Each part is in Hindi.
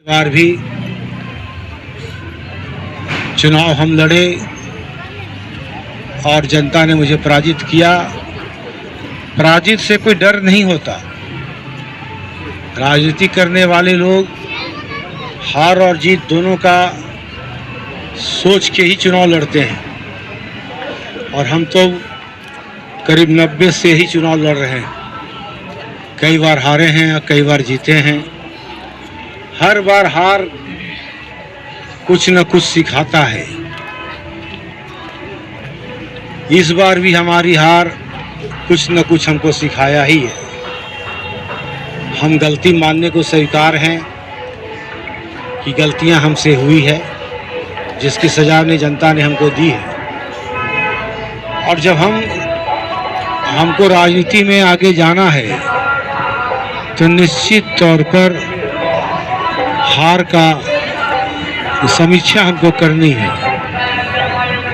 बार भी चुनाव हम लड़े और जनता ने मुझे पराजित किया। पराजित से कोई डर नहीं होता। राजनीति करने वाले लोग हार और जीत दोनों का सोच के ही चुनाव लड़ते हैं और हम तो करीब 90 से ही चुनाव लड़ रहे हैं। कई बार हारे हैं और कई बार जीते हैं। हर बार हार कुछ न कुछ सिखाता है। इस बार भी हमारी हार कुछ न कुछ हमको सिखाया ही है। हम गलती मानने को स्वीकार हैं कि गलतियां हमसे हुई है, जिसकी सजा ने जनता ने हमको दी है। और जब हमको राजनीति में आगे जाना है तो निश्चित तौर पर हार का समीक्षा हमको करनी है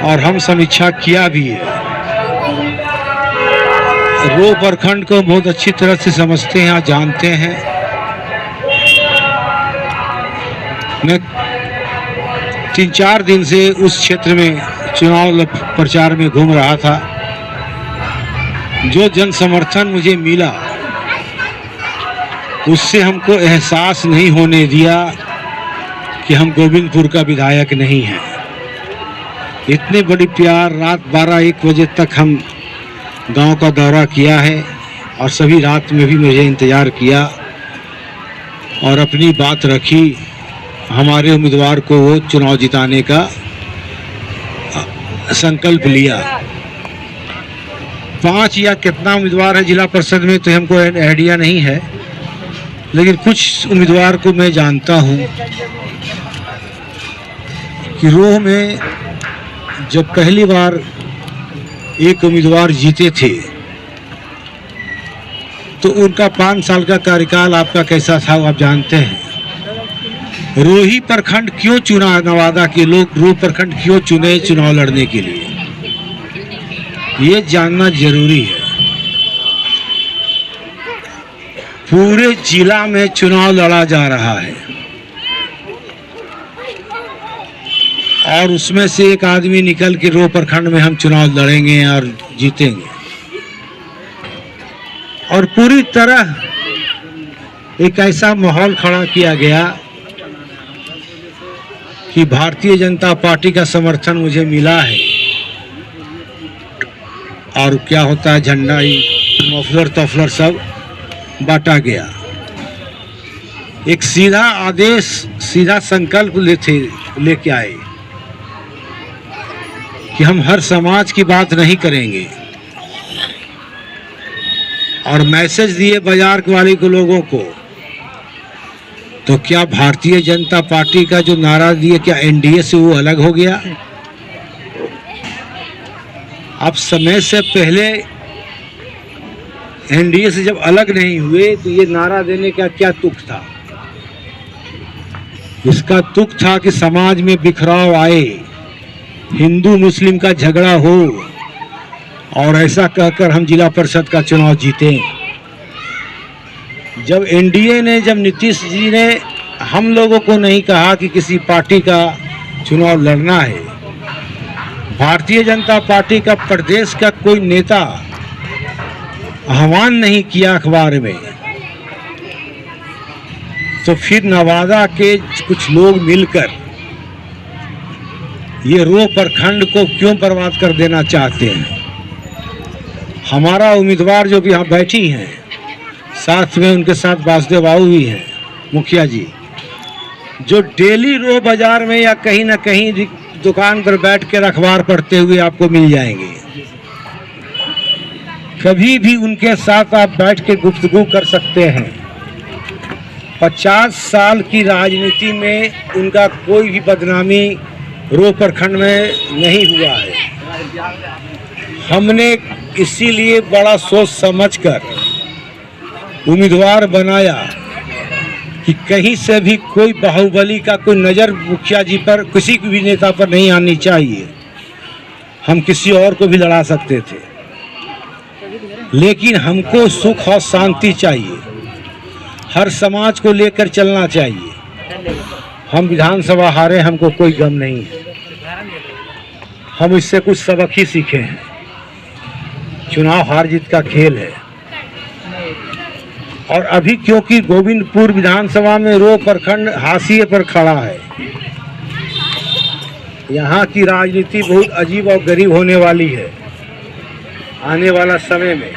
और हम समीक्षा किया भी है। रो प्रखंड को बहुत अच्छी तरह से समझते हैं, जानते हैं। मैं 3-4 दिन से उस क्षेत्र में चुनाव प्रचार में घूम रहा था। जो जन समर्थन मुझे मिला उससे हमको एहसास नहीं होने दिया कि हम गोविंदपुर का विधायक नहीं हैं। इतने बड़ी प्यार, रात 12-1 बजे तक हम गांव का दौरा किया है और सभी रात में भी मुझे इंतज़ार किया और अपनी बात रखी। हमारे उम्मीदवार को वो चुनाव जिताने का संकल्प लिया। 5 या कितना उम्मीदवार है जिला परिषद में तो हमको आइडिया नहीं है, लेकिन कुछ उम्मीदवार को मैं जानता हूं कि रोह में जब पहली बार एक उम्मीदवार जीते थे तो उनका 5 साल का कार्यकाल आपका कैसा था वो आप जानते हैं। रोही प्रखंड क्यों चुना, नवादा के लोग रोह प्रखंड क्यों चुने चुनाव लड़ने के लिए, ये जानना जरूरी है। पूरे जिला में चुनाव लड़ा जा रहा है और उसमें से एक आदमी निकल के रोह प्रखंड में हम चुनाव लड़ेंगे और जीतेंगे। और पूरी तरह एक ऐसा माहौल खड़ा किया गया कि भारतीय जनता पार्टी का समर्थन मुझे मिला है। और क्या होता है, झंडा ही मफलर तफलर सब बांटा गया। एक सीधा आदेश, सीधा संकल्प लेके आए कि हम हर समाज की बात नहीं करेंगे और मैसेज दिए बाजार वाले को लोगों को। तो क्या भारतीय जनता पार्टी का जो नारा दिए, क्या एनडीए से वो अलग हो गया? अब समय से पहले एनडीए से जब अलग नहीं हुए तो ये नारा देने का क्या तुक था? इसका तुक था कि समाज में बिखराव आए, हिंदू मुस्लिम का झगड़ा हो और ऐसा कहकर हम जिला परिषद का चुनाव जीते। जब एनडीए ने, जब नीतीश जी ने हम लोगों को नहीं कहा कि किसी पार्टी का चुनाव लड़ना है, भारतीय जनता पार्टी का प्रदेश का कोई नेता आह्वान नहीं किया अखबार में, तो फिर नवादा के कुछ लोग मिलकर ये रोह प्रखंड को क्यों बर्बाद कर देना चाहते हैं। हमारा उम्मीदवार जो भी यहाँ बैठी हैं, साथ में उनके साथ वासुदेव बाबू भी हैं, मुखिया जी, जो डेली रोह बाजार में या कहीं ना कहीं दुकान पर बैठ कर अखबार पढ़ते हुए आपको मिल जाएंगे। कभी भी उनके साथ आप बैठ के गुफ्तगू कर सकते हैं। 50 साल की राजनीति में उनका कोई भी बदनामी रोह प्रखंड में नहीं हुआ है। हमने इसीलिए बड़ा सोच समझकर उम्मीदवार बनाया कि कहीं से भी कोई बाहुबली का कोई नज़र मुखिया जी पर, किसी भी नेता पर नहीं आनी चाहिए। हम किसी और को भी लड़ा सकते थे, लेकिन हमको सुख और शांति चाहिए। हर समाज को लेकर चलना चाहिए। हम विधानसभा हारे, हमको कोई गम नहीं है। हम इससे कुछ सबक ही सीखे हैं। चुनाव हार जीत का खेल है। और अभी क्योंकि गोविंदपुर विधानसभा में रो प्रखंड हाशिए पर खड़ा है, यहाँ की राजनीति बहुत अजीब और गरीब होने वाली है। आने वाला समय में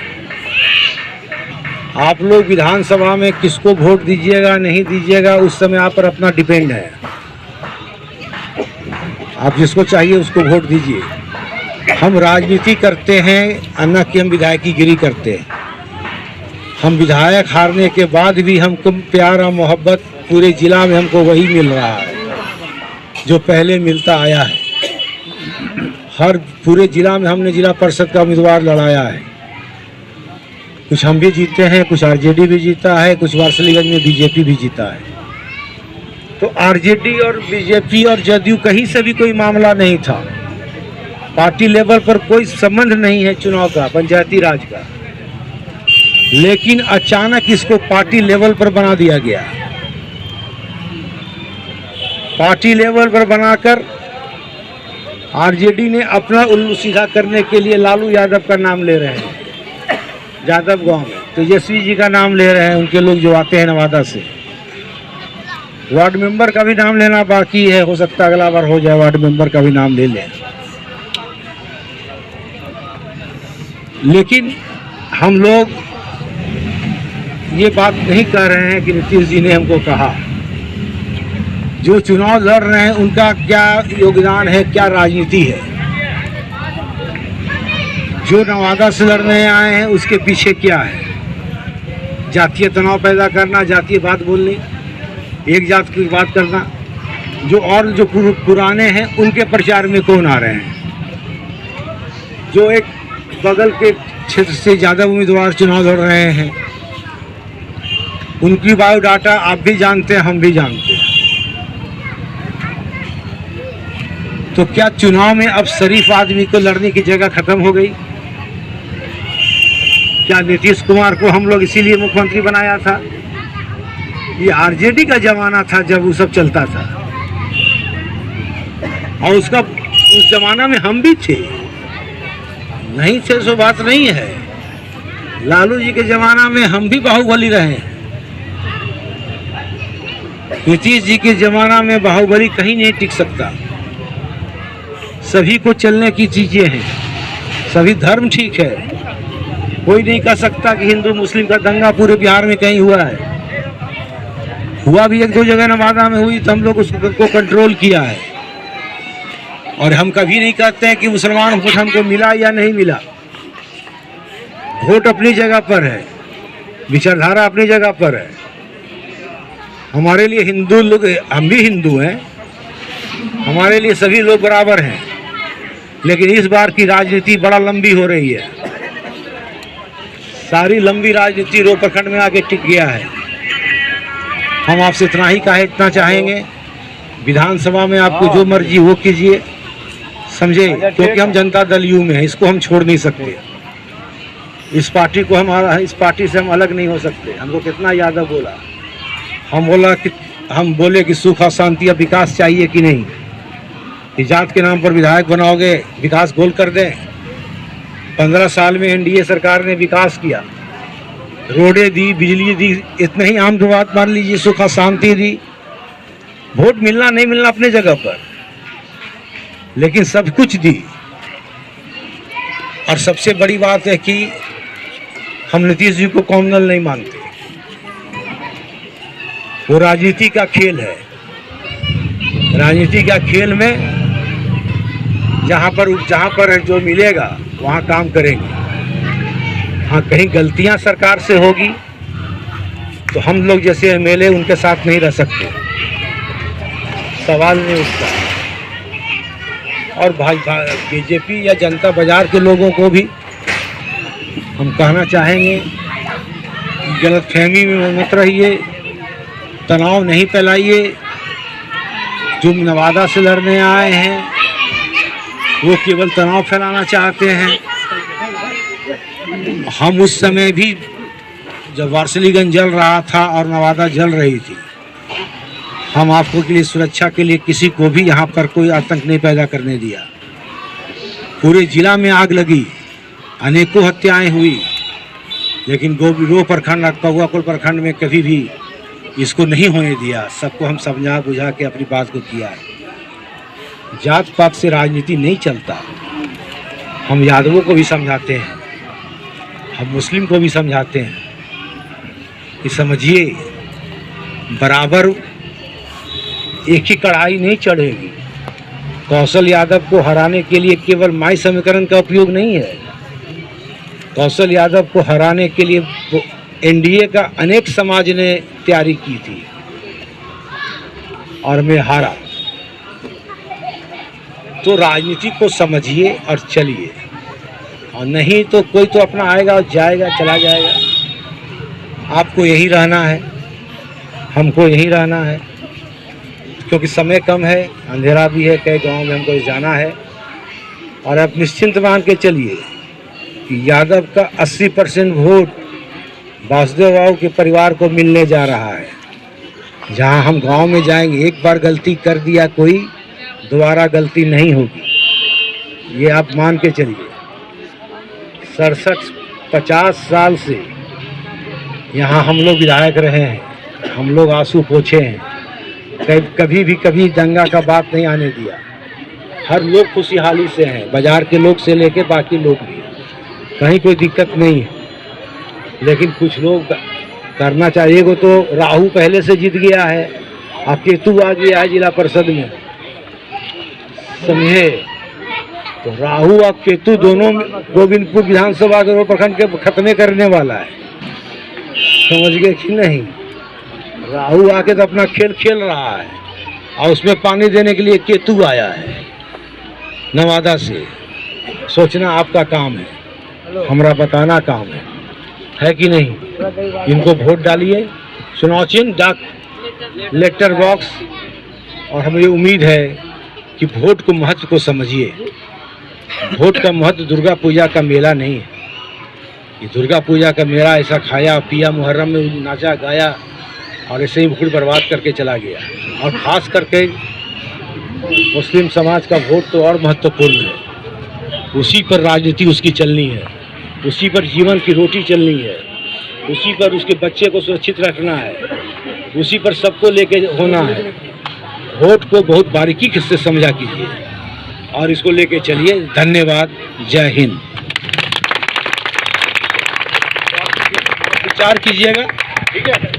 आप लोग विधानसभा में किसको वोट दीजिएगा नहीं दीजिएगा, उस समय आप पर अपना डिपेंड है। आप जिसको चाहिए उसको वोट दीजिए। हम राजनीति करते हैं, न कि हम विधायकीगिरी करते हैं। हम विधायक हारने के बाद भी हमको प्यार और मोहब्बत पूरे जिला में हमको वही मिल रहा है जो पहले मिलता आया है। हर पूरे जिला में हमने जिला परिषद का उम्मीदवार लड़ाया है। कुछ हम भी जीते हैं, कुछ आरजेडी भी जीता है, कुछ वारसलीगंज में बीजेपी भी जीता है। तो आरजेडी और बीजेपी और जदयू कहीं से भी कोई मामला नहीं था। पार्टी लेवल पर कोई संबंध नहीं है चुनाव का, पंचायती राज का। लेकिन अचानक इसको पार्टी लेवल पर बना दिया गया। पार्टी लेवल पर बनाकर आरजेडी ने अपना उल्लू सीधा करने के लिए लालू यादव का नाम ले रहे हैं। यादव गांव में तेजस्वी जी का नाम ले रहे हैं, उनके लोग जो आते हैं नवादा से। वार्ड मेंबर का भी नाम लेना बाकी है, हो सकता है अगला बार हो जाए, वार्ड मेंबर का भी नाम ले लें। लेकिन हम लोग ये बात नहीं कह रहे हैं कि नीतीश जी ने हमको कहा। जो चुनाव लड़ रहे हैं उनका क्या योगदान है, क्या राजनीति है। जो नवादा से लड़ने आए हैं उसके पीछे क्या है। जातीय तनाव पैदा करना, जातीय बात बोलनी, एक जात की बात करना। जो पुराने हैं उनके प्रचार में कौन आ रहे हैं। जो एक बगल के क्षेत्र से ज़्यादा उम्मीदवार चुनाव लड़ रहे हैं, उनकी बायोडाटा आप भी जानते हैं, हम भी जानते हैं। तो क्या चुनाव में अब शरीफ आदमी को लड़ने की जगह खत्म हो गई? क्या नीतीश कुमार को हम लोग इसीलिए मुख्यमंत्री बनाया था? ये आरजेडी का जमाना था जब वो सब चलता था, और उस जमाना में हम भी थे, नहीं थे सो बात नहीं है। लालू जी के जमाना में हम भी बाहुबली रहे। नीतीश जी के जमाना में बाहुबली कहीं नहीं टिक सकता। सभी को चलने की चीजें हैं, सभी धर्म ठीक है। कोई नहीं कह सकता कि हिंदू मुस्लिम का दंगा पूरे बिहार में कहीं हुआ है। हुआ भी एक दो जगह नवादा में हुई, तो हम लोग उसको कंट्रोल किया है। और हम कभी नहीं कहते हैं कि मुसलमान वोट हमको मिला या नहीं मिला। वोट अपनी जगह पर है, विचारधारा अपनी जगह पर है। हमारे लिए हिंदू लोग, हम भी हिंदू हैं, हमारे लिए सभी लोग बराबर हैं। लेकिन इस बार की राजनीति बड़ा लंबी हो रही है। सारी लंबी राजनीति रो प्रखंड में आके टिक गया है। हम आपसे इतना ही इतना चाहेंगे, विधानसभा में आपको जो मर्जी वो कीजिए, समझे, क्योंकि हम जनता दल यू में हैं, इसको हम छोड़ नहीं सकते। इस पार्टी से हम अलग नहीं हो सकते। हमको कितना यादव बोला, हम बोले कि सुख और शांति और विकास चाहिए कि नहीं। जात के नाम पर विधायक बनाओगे, विकास गोल कर दें। 15 साल में एनडीए सरकार ने विकास किया, रोडें दी, बिजली दी, इतने ही आम बात मान लीजिए, सुख और शांति दी। वोट मिलना नहीं मिलना अपने जगह पर, लेकिन सब कुछ दी। और सबसे बड़ी बात है कि हम नीतीश जी को कॉमनल नहीं मानते। वो राजनीति का खेल है। राजनीति का खेल में जहाँ पर जो मिलेगा वहाँ काम करेंगे। हाँ, कहीं गलतियाँ सरकार से होगी तो हम लोग जैसे एमएलए उनके साथ नहीं रह सकते, सवाल नहीं उठता। और भाई बीजेपी या जनता बाजार के लोगों को भी हम कहना चाहेंगे, गलतफहमी में मत रहिए, तनाव नहीं फैलाइए। जो नवादा से लड़ने आए हैं वो केवल तनाव फैलाना चाहते हैं। हम उस समय भी जब वारसलीगंज जल रहा था और नवादा जल रही थी, हम आपको के लिए सुरक्षा के लिए किसी को भी यहाँ पर कोई आतंक नहीं पैदा करने दिया। पूरे जिला में आग लगी, अनेकों हत्याएं हुई, लेकिन गोबिरो प्रखंड और कौआकुल प्रखंड में कभी भी इसको नहीं होने दिया। सबको हम समझा बुझा के अपनी बात को किया है। जात पात से राजनीति नहीं चलता। हम यादवों को भी समझाते हैं, हम मुस्लिम को भी समझाते हैं कि समझिए, बराबर एक ही कढ़ाई नहीं चढ़ेगी। कौशल यादव को हराने के लिए केवल माई समीकरण का उपयोग नहीं है। कौशल यादव को हराने के लिए एनडीए का अनेक समाज ने तैयारी की थी और मैं हारा। तो राजनीति को समझिए और चलिए, और नहीं तो कोई तो अपना आएगा और जाएगा, चला जाएगा। आपको यही रहना है, हमको यही रहना है, क्योंकि समय कम है, अंधेरा भी है, कई गांव में हमको जाना है। और आप निश्चिंत मान के चलिए कि यादव का 80% वोट वासुदेव बाबू के परिवार को मिलने जा रहा है। जहां हम गांव में जाएंगे, एक बार गलती कर दिया कोई, दोबारा गलती नहीं होगी, ये आप मान के चलिए। 67-50 साल से यहाँ हम लोग विधायक रहे हैं, हम लोग आंसू पोछे हैं, कभी दंगा का बात नहीं आने दिया। हर लोग खुशहाली से हैं, बाजार के लोग से लेके बाकी लोग भी, कहीं कोई दिक्कत नहीं है। लेकिन कुछ लोग करना चाहिए। वो तो राहु पहले से जीत गया है, अब केतु आ गया है जिला परिषद में, समझे। तो राहु और केतु दोनों गोविंदपुर विधानसभा के प्रखंड के खत्मे करने वाला है, समझ गए कि नहीं। राहु आके तो अपना खेल खेल रहा है और उसमें पानी देने के लिए केतु आया है नवादा से। सोचना आपका काम है, हमारा बताना काम है कि नहीं। इनको वोट डालिए, चुनाव चिन्ह डाक लेटर बॉक्स। और हमें उम्मीद है कि वोट को महत्व को समझिए। वोट का महत्व दुर्गा पूजा का मेला नहीं है। ये दुर्गा पूजा का मेला ऐसा खाया पिया, मुहर्रम में नाचा गाया और ऐसे ही वोट बर्बाद करके चला गया। और ख़ास करके मुस्लिम समाज का वोट तो और महत्वपूर्ण है। उसी पर राजनीति उसकी चलनी है, उसी पर जीवन की रोटी चलनी है, उसी पर उसके बच्चे को सुरक्षित रखना है, उसी पर सबको लेके होना है। वोट को बहुत बारीकी से समझा कीजिए और इसको लेके चलिए। धन्यवाद, जय हिंद। विचार कीजिएगा, ठीक है।